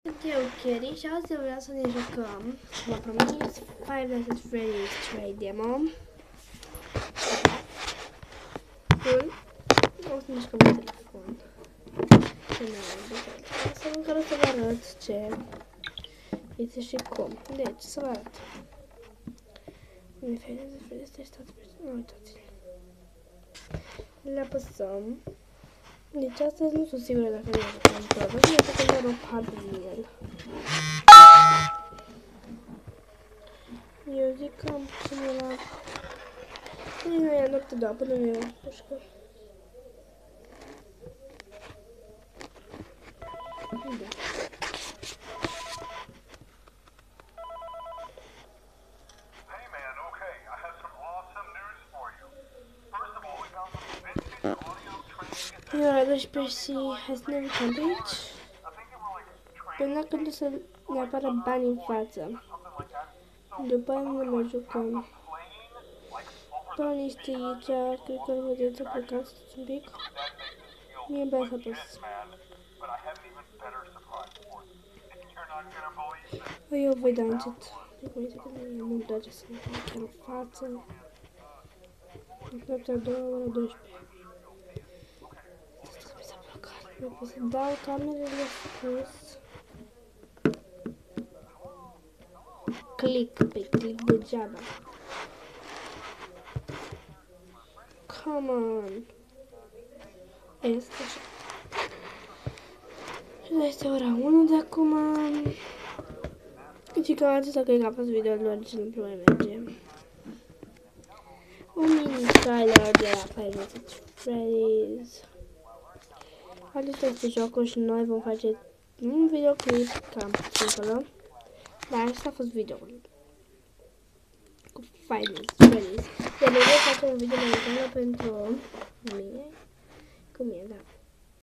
Sunt eu, Kerry, și azi vreau să ne jucăm. Vă promis, Five Nights at Freddy's 3 demo. Bun. O să ne jucăm pe telefon. Să vă arăt ce este și cum. Deci, să vă arăt. Five Nights at Freddy's 3, stați pe... Nu uitați. Le apăsăm. Deci astăzi nu sunt sigură dacă ne jucăm toată, pentru că doar o parte din el. Eu zic că am puțin la... Nu e noapte doar, până nu e pușcă. Da. Deci Percy has never come aici. Până când o să ne apară bani în față. După aia nu mai jucăm. Banii este aici, cred că îl vedeți, a plecat un pic. Mie bea să apăs. Eu voi da încet. Uite că nu-mi place să mă fac chiar în față. Noaptea 2, ora 12. Trebuie să dau camerele sus. Click pe click degeaba. Come on. Este așa. Și este ora 1 de acum. Și cam atâta, cred că a fost video doar ce nu mai merge. Un mini trailer de la Five Nights at Freddy's. Acesta este jocul și noi vom face un videoclip cam simplu. Dar asta a fost videoul cu Five Nights at Freddy's. Iar noi vom face un video mai pentru mine. Cu mine, da.